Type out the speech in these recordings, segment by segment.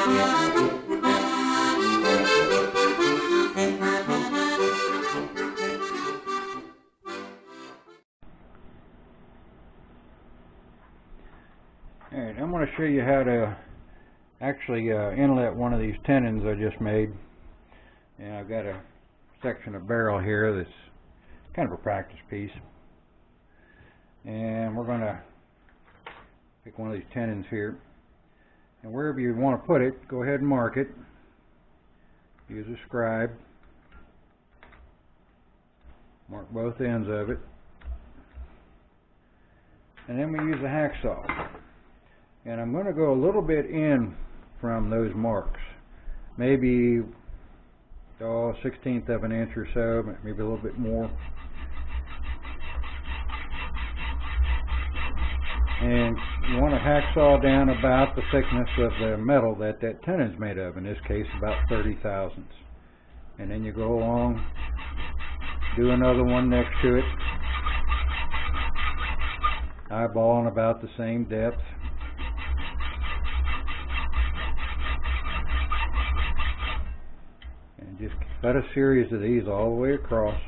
Alright, I'm going to show you how to actually inlet one of these tennons I just made. And I've got a section of barrel here that's kind of a practice piece. And we're going to pick one of these tennons here. And wherever you want to put it, go ahead and mark it. Use a scribe. Mark both ends of it. And then we use a hacksaw. And I'm going to go a little bit in from those marks. Maybe 1/16 of an inch or so, maybe a little bit more. And you want to hacksaw down about the thickness of the metal that tennon's made of, in this case about 30 thousandths. And then you go along, do another one next to it, eyeballing about the same depth. And just cut a series of these all the way across.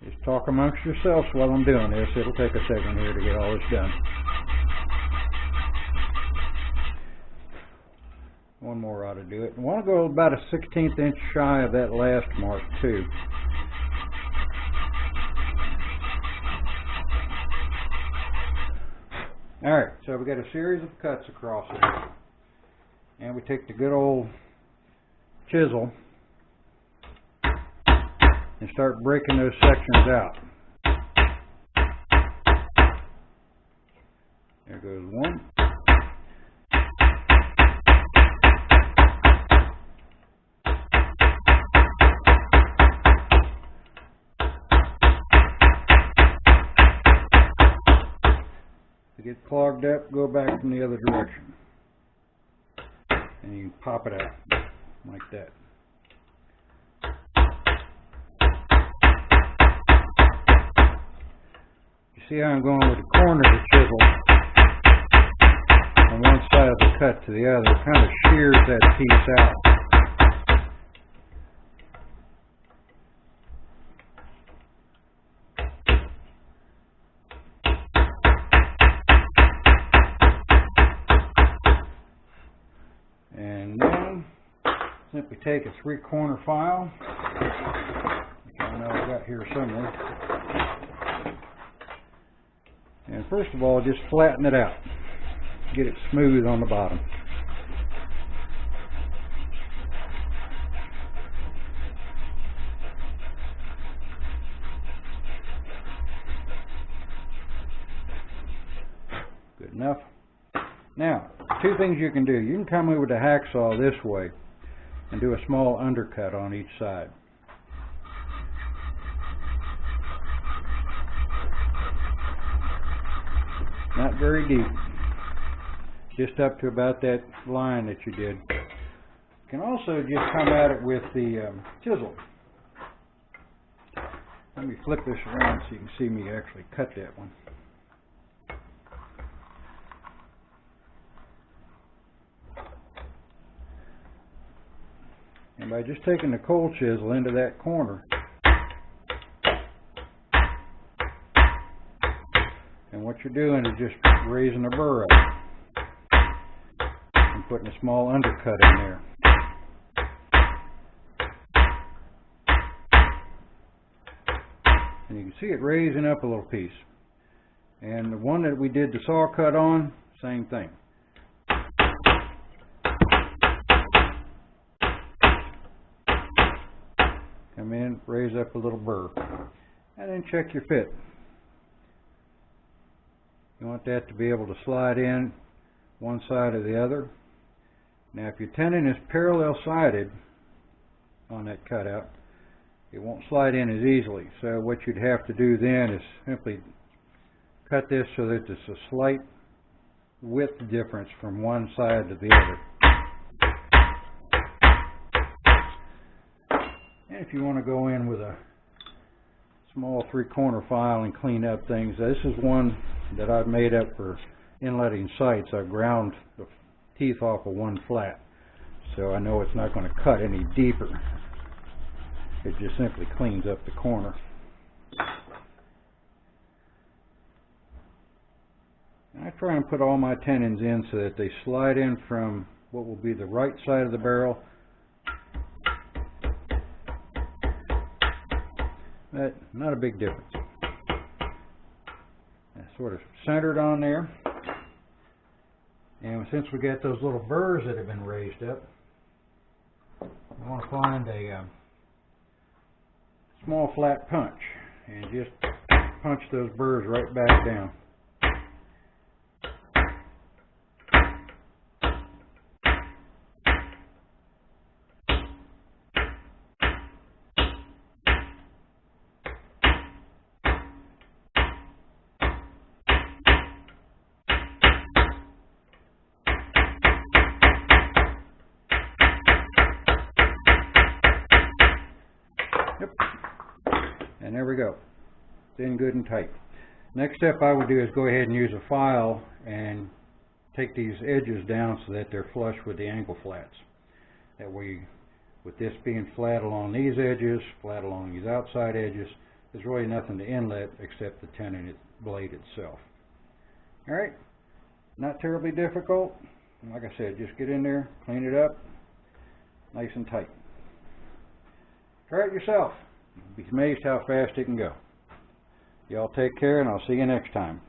Just talk amongst yourselves while I'm doing this. It'll take a second here to get all this done. One more ought to do it. I want to go about a 1/16 inch shy of that last mark too. Alright, so we got a series of cuts across it. And we take the good old chisel and start breaking those sections out. There goes one. If you get clogged up, go back from the other direction. And you can pop it out like that. See how I'm going with the corner of the chisel on one side of the cut to the other. It kind of shears that piece out. And then simply take a 3-corner file, which I know I've got here somewhere. And first of all, just flatten it out. Get it smooth on the bottom. Good enough. Now, two things you can do. You can come in with a hacksaw this way and do a small undercut on each side. Not very deep, just up to about that line that you did. You can also just come at it with the chisel. Let me flip this around so you can see me actually cut that one. And by just taking the cold chisel into that corner, and what you're doing is just raising the burr up and putting a small undercut in there. And you can see it raising up a little piece. And the one that we did the saw cut on, same thing. Come in, raise up a little burr, and then check your fit. You want that to be able to slide in one side or the other. Now if your tenon is parallel sided on that cutout, it won't slide in as easily. So what you'd have to do then is simply cut this so that there's a slight width difference from one side to the other. And if you want to go in with a small 3-corner file and clean up things, this is one that I've made up for inletting sights. I've ground the teeth off of one flat, so I know it's not going to cut any deeper. It just simply cleans up the corner. I try and put all my tenons in so that they slide in from what will be the right side of the barrel. But not a big difference. That's sort of centered on there. And since we got those little burrs that have been raised up, I want to find a small flat punch and just punch those burrs right back down. And there we go. It's in good and tight. Next step I would do is go ahead and use a file and take these edges down so that they're flush with the angle flats. That way, with this being flat along these edges, flat along these outside edges, there's really nothing to inlet except the tenon blade itself. Alright, not terribly difficult. Like I said, just get in there, clean it up, nice and tight. Try it yourself. You'll be amazed how fast it can go. Y'all take care, and I'll see you next time.